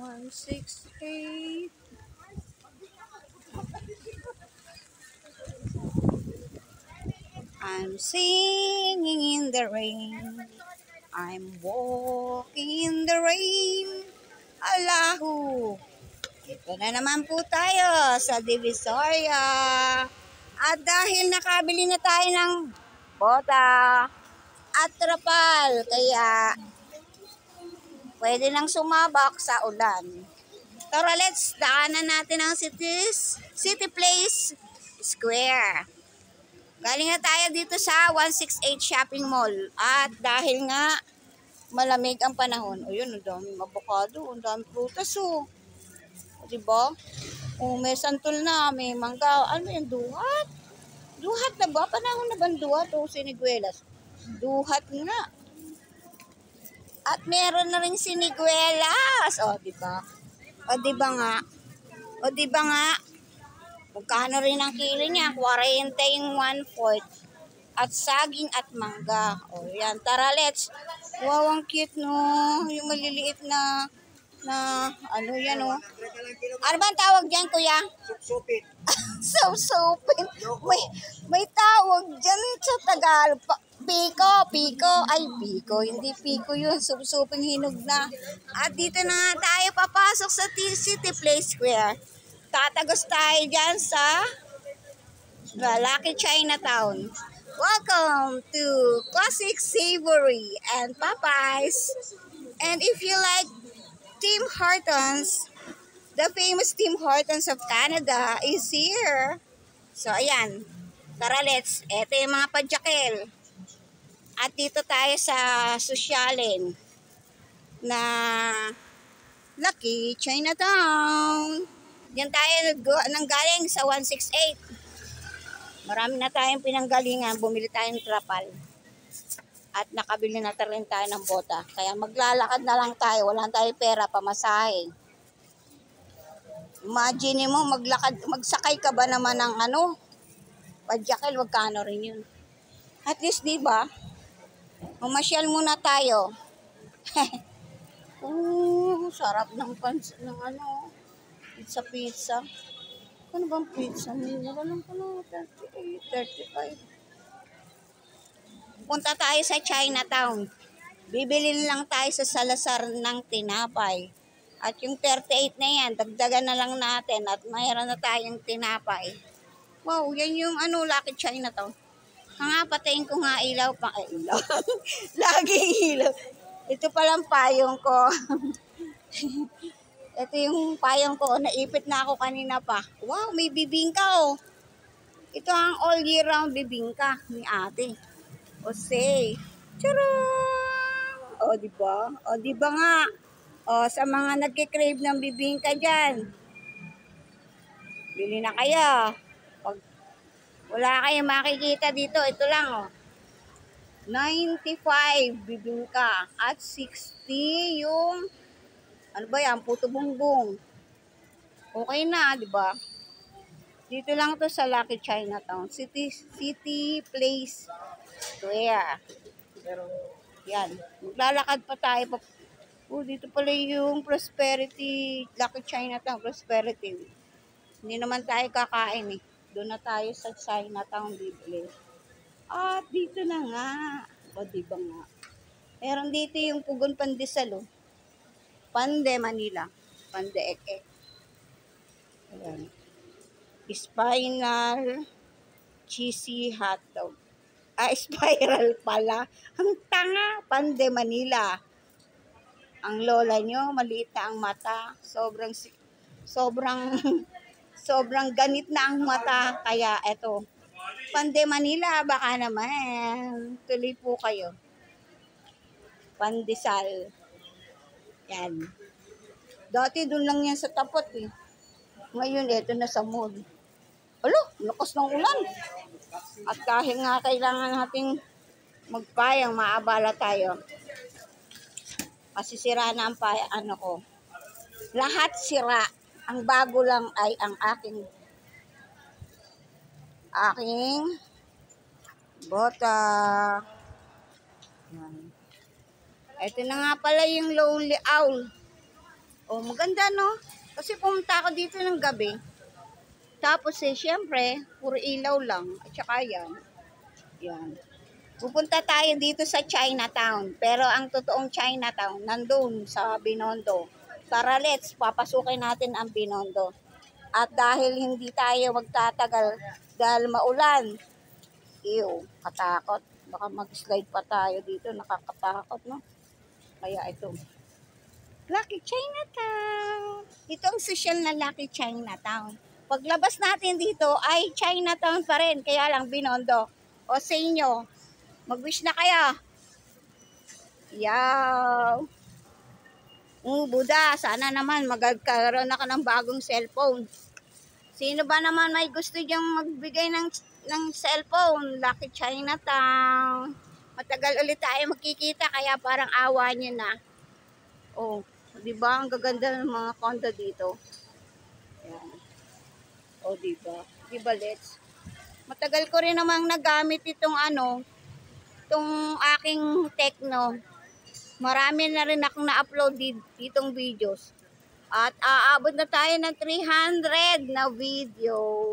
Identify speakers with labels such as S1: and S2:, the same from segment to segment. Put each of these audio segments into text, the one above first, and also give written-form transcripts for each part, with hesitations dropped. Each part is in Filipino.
S1: 168. I'm singing in the rain. I'm walking in the rain. Allahu. Ito na naman po tayo sa Divisoria. At dahil nakabili na tayo ng bota at trapal, kaya pwede nang sumabak sa ulan. Tara, let's daanan natin ang City Place Square. Galing na tayo dito sa 168 Shopping Mall. At dahil nga malamig ang panahon, ayun, ang daming avocado, ang daming prutas, oh. Diba? Oh, may santol na, may mangga. Ano yung duhat? Duhat na ba? Panahon na ba duhat o siniguelas? Duhat na. At meron na rin siniguelas. O, diba? O, diba nga? O, diba nga? Magkano rin ang kilo niya? 40 yung 1/4. At saging at mangga. O, yan. Tara, let's. Wow, ang cute, no? Yung maliliit na ano yan, oh. Ano ba ang tawag dyan, kuya?
S2: Supsupin.
S1: Supsupin. May tawag dyan sa Tagalog. Piko. Ay, piko. Hindi piko yun. Supsupin hinog na. At dito na nga tayo papasok sa City Place Square. Tatagos tayo dyan sa Lucky Chinatown. Welcome to Classic Savory and Popeyes. And if you like Tim Hortons, the famous Tim Hortons of Canada is here. So, ayan. Tara, let's. Ito yung mga padjakil. At dito tayo sa sosyalin na Lucky Chinatown. Diyan tayo nanggaling sa 168. Marami na tayong pinanggalingan. Bumili tayo ng trapal. At nakabili na rin tayo ng bota. Kaya maglalakad na lang tayo. Wala tayong pera, pamasahe. Imagine mo, magsakay ka ba naman ng padjakil, wagkano rin yun. At least, di ba? Mamasyal muna tayo. Sarap ng pizza. Ano bang pizza? Wala lang pala, 38, 35. Punta tayo sa Chinatown. Bibili lang tayo sa Salazar ng tinapay. At yung 38 na yan, dagdagan na lang natin at mayroon na tayong tinapay. Wow, yan yung Lucky Chinatown. Nga, patayin ko nga ilaw. Ilaw. Laging ilaw. Ito palang payong ko. Ito yung payong ko. Naipit na ako kanina pa. Wow, may bibingka, oh. Ito ang all year round bibingka ni ate. O say, charang! O, diba? O, diba nga? O, sa mga nagkikrave ng bibingka dyan, bili na kayo. Pag wala kayong makikita dito, ito lang, o. 95 bibingka at 60 yung, ano ba yan, puto bongbong. Okay na, diba? Dito lang to sa Lucky Chinatown. City Place Square. Pero, yan. Maglalakad pa tayo. Dito pala yung Prosperity. Lucky Chinatown, Prosperity. Hindi naman tayo kakain, eh. Doon na tayo sa Chinatown bibili. At dito na nga. O, diba nga? Meron dito yung Pugon Pandesal, oh. Pande Manila. Pande Ek. Ayan. Spinal cheesy hotdog. Spiral pala. Ang tanga. Pande Manila. Ang lola nyo, maliit na ang mata. Sobrang ganit na ang mata. Kaya eto. Pande Manila, baka naman. Tuloy po kayo. Pandesal. Yan. Dati doon lang yan sa tapot, eh. Ngayon, eto na sa mall. Alo, lakas ng ulan. At dahil nga kailangan nating magpayang, maabala tayo. Kasi sira na ang ko. Lahat sira. Ang bago lang ay ang aking bota. Yan. Ito na nga pala yung Lonely Owl. Oh, maganda, no? Kasi pumunta ako dito ng gabi. Tapos syempre, puro ilaw lang. At saka yan. Yan. Pupunta tayo dito sa Chinatown. Pero ang totoong Chinatown, nandun sa Binondo. Tara, let's, papasukin natin ang Binondo. At dahil hindi tayo magtatagal, dahil maulan, katakot. Baka mag-slide pa tayo dito, nakakatakot, no? Kaya ito, Lucky Chinatown. Ito ang social na Lucky Chinatown. Paglabas natin dito ay Chinatown pa rin, kaya lang Binondo. O sa inyo, mag-wish na kayo. Yaw. Buda, sana naman magkaroon ako ng bagong cellphone. Sino ba naman may gusto diyang magbigay ng cellphone? Lucky Chinatown. Matagal ulit tayo magkikita, kaya parang awa niyo na. Oh, di ba? Ang gaganda ng mga condo dito. Ayan. Oh, di ba? Di ba, let's? Matagal ko rin namang nagamit itong itong aking Tecno. Marami na rin akong na-upload ditong videos. At aabot na tayo ng 300 na video.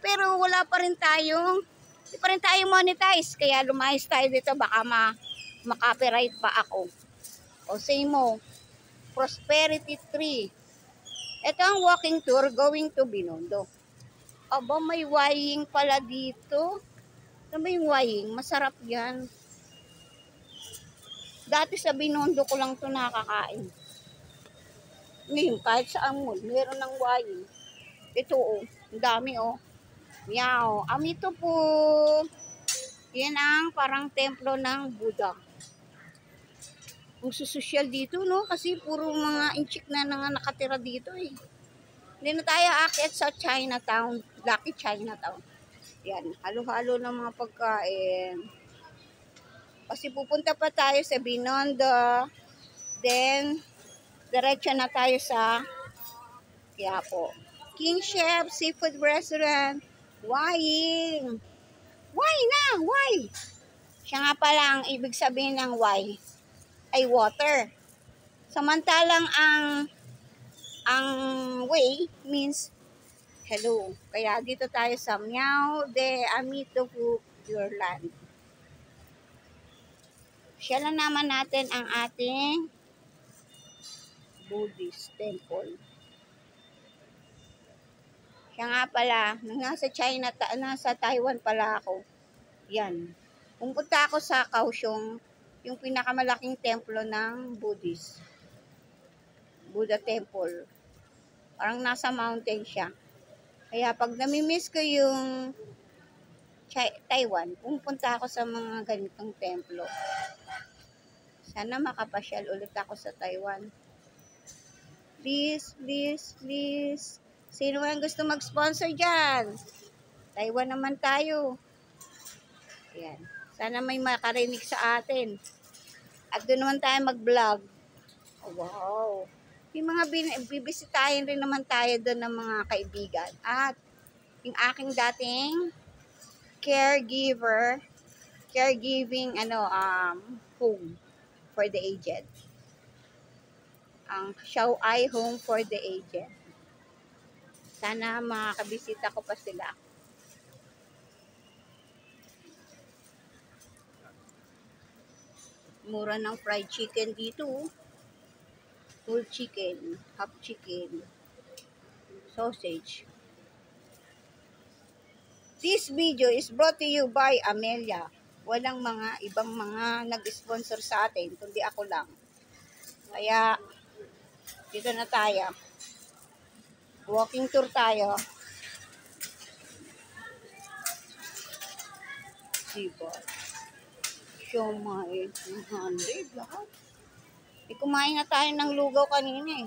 S1: Pero wala pa rin tayong, hindi pa rin tayo monetize. Kaya lumayas tayo dito, baka ma-copyright pa ako. O say mo, Prosperity Tree. Ito ang walking tour going to Binondo. Aba, may waying pala dito. Ano ba yung waying? Masarap yan. Dati sa Binondo ko lang ito nakakain. Ngayon, kahit saan mo, meron ng waying. Ito, ang dami, Meow. Amito po. Yan ang parang templo ng Buddha. Kung susosyal dito, no? Kasi puro mga inchik na nakatira dito, Hindi na tayo aakyat sa Chinatown. Lucky Chinatown. Yan, halo-halo ng mga pagkain. Kasi pupunta pa tayo sa Binondo. Then, diretso na tayo sa Quiapo. King Chef Seafood Restaurant. Whying? Why na? Why? Siya nga pala ang ibig sabihin ng why ay water. Samantalang ang way means hello. Kaya dito tayo sa Miao de Amito Pure Land. Siya lang naman natin ang ating Buddhist temple. Siya nga pala, nasa China, nasa Taiwan pala ako. Yan. Pumunta ako sa Kaohsiung, yung pinakamalaking templo ng Buddhist. Buddha Temple. Parang nasa mountain siya. Kaya pag namimiss ko yung Taiwan, pumunta ako sa mga ganitong templo. Sana makapasyal ulit ako sa Taiwan. Please, please, please. Sino ang gusto mag-sponsor dyan? Taiwan naman tayo. Ayan. Sana may makarinig sa atin. At doon naman tayo mag-vlog. Oh, wow. Yung mga bibisitahin rin naman tayo doon ng mga kaibigan. At yung aking dating caregiving home for the aged. Ang Shao Ai Home for the Aged. Sana makakabisita ko pa sila. Mura ng fried chicken dito. Whole chicken, half chicken, sausage. This video is brought to you by Amelia. Walang mga ibang mga nag-sponsor sa atin, kundi ako lang. Kaya, dito na tayo. Walking tour tayo. Diba? Siomay, 100 lahat. Kumain na tayo ng lugaw kanina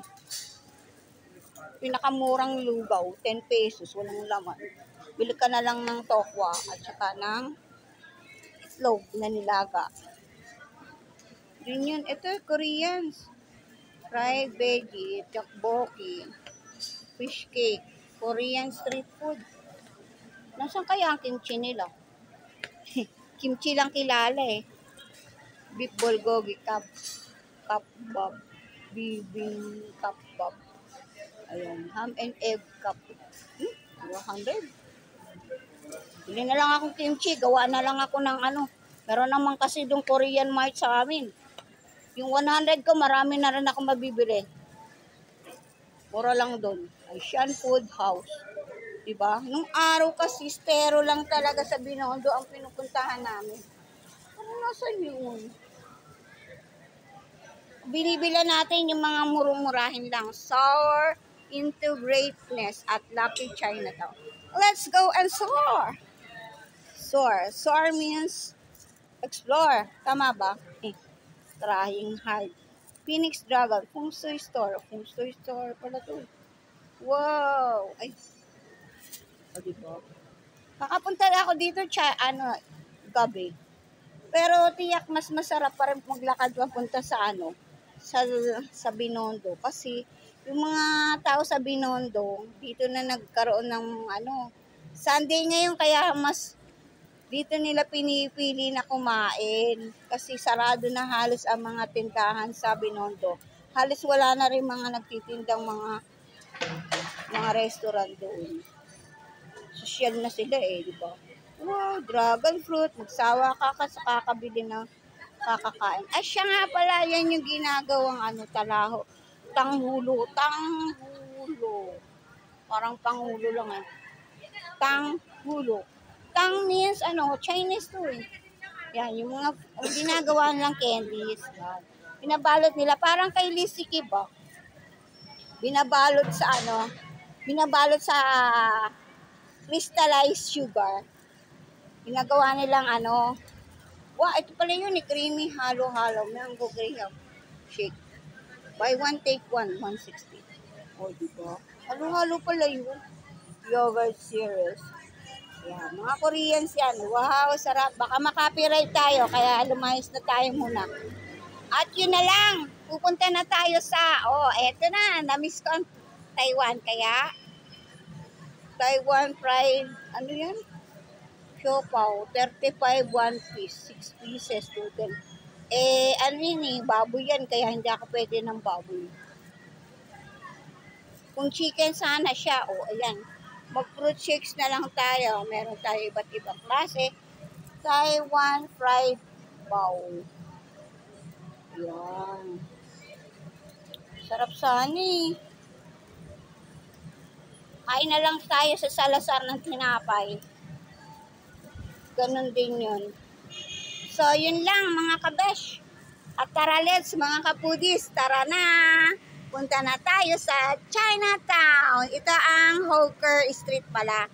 S1: Pinakamurang lugaw, 10 pesos, walang laman. Bili ka na lang ng tokwa at saka ng itlog na nilaga. Din yun. Ito, Koreans. Fried veggie, tteokbokki, fish cake, Korean street food. Nasaan kaya ang kimchi nila? Kimchi lang kilala Beef bulgogi, Cup Bob. Ayan, ham and egg cup. 100. Bili na lang akong kimchi, gawa na lang ako ng ano. Meron naman kasi doon Korean Mart sa amin. Yung 100 ko, marami na rin ako mabibili. Mura lang doon. Asian Food House. Diba? Nung araw kasi, stero lang talaga sa Binondo ang pinupuntahan namin. Ano nasan yun? Binibila natin yung mga murong-murahin lang. Soar into greatness at Lucky Chinatown. Let's go and soar! Soar. Soar means explore. Tama ba? Trying hard. Phoenix Dragon. Feng Shui Store. Feng Shui Store pala to. Wow! Ay. O, diba? Kakapunta na ako dito, gabi. Pero tiyak mas masarap pa rin maglakad papunta sa sa Binondo. Kasi yung mga tao sa Binondo, dito na nagkaroon ng Sunday ngayon, kaya mas dito nila pinipili na kumain. Kasi sarado na halos ang mga tindahan sa Binondo. Halos wala na rin mga nagtitindang mga restaurant doon. Social na sila di ba? Wow, dragon fruit. Magsawa ka sa kakabili ng kakakain. Ay, siya nga pala, yan yung ginagawang talaho. Tanghulo. Parang panghulo lang Tanghulo. Tang means Chinese to Yan, yung mga ginagawa nilang candies. Yan. Binabalot nila, parang kay Lisiki ba? Binabalot sa crystallized sugar. Ginagawa nilang ito pala yun creamy halo-halo. Mango graham shake. Buy one, take one, 160. O, diba? Halo-halo pala yun. Yogurt series. Yan, mga Koreans yan. Wow, sarap. Baka makapiright tayo, kaya lumayas na tayo muna. At yun na lang. Pupunta na tayo sa, eto na. Na-miss ko ang Taiwan. Kaya, Taiwan fried, yan? Siopaw, 35 one piece, 6 pieces total. Baboy yan, kaya hindi ako pwede ng baboy. Kung chicken sana siya, ayan. Mag-fruit shakes na lang tayo. Meron tayo iba't ibang klase. Taiwan fried bao. Yan. Sarap sana Kain na lang tayo sa Salazar ng tinapay. Ganon din yun. So, yun lang mga kabesh. At tara let's mga kapudis, tara na! Punta na tayo sa Chinatown. Ito ang Hawker Street pala.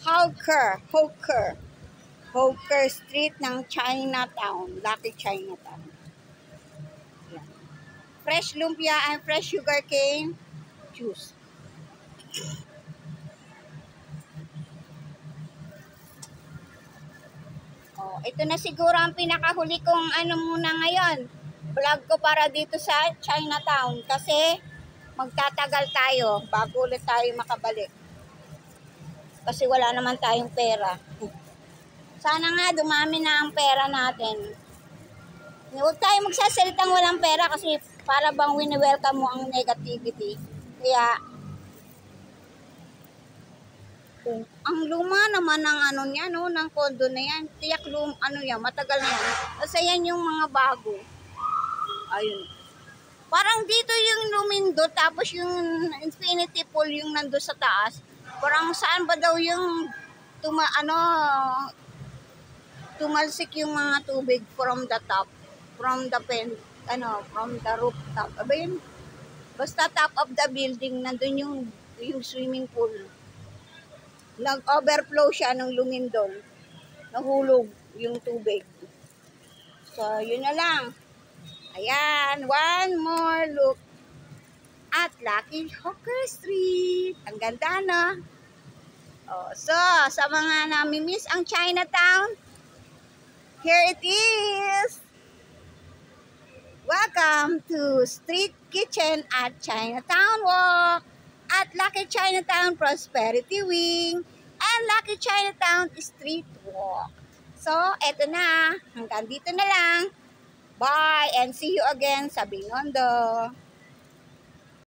S1: Hawker Street ng Chinatown. Lucky Chinatown. Yan. Fresh lumpia and fresh sugar cane juice. Ito na siguro ang pinakahuli kong muna ngayon. Vlog ko para dito sa Chinatown kasi magtatagal tayo bago ulit tayo makabalik. Kasi wala naman tayong pera. Sana nga dumami na ang pera natin. Huwag tayo magsasalitang walang pera kasi para bang wini-welcome mo ang negativity. Kaya ang luma naman ng niya, ng condo na yan. Tiyak matagal na yan. Kasi yan yung mga bago. Ayun. Parang dito yung lumindo, tapos yung infinity pool yung nando sa taas. Parang saan ba daw yung tumalsik yung mga tubig from the top, from the rooftop. Aba yun? Basta top of the building, nandun yung swimming pool. Nag-overflow siya ng lumindol. Nahulog yung tubig. So, yun na lang. Ayan, one more look at Lucky Hawker Street. Ang ganda, no? So, sa mga nami-miss ang Chinatown, here it is. Welcome to Street Kitchen at Chinatown Walk. At Lucky Chinatown Prosperity Wing and Lucky Chinatown Street Walk. So, eto na. Hanggang dito na lang. Bye and see you again sa Binondo.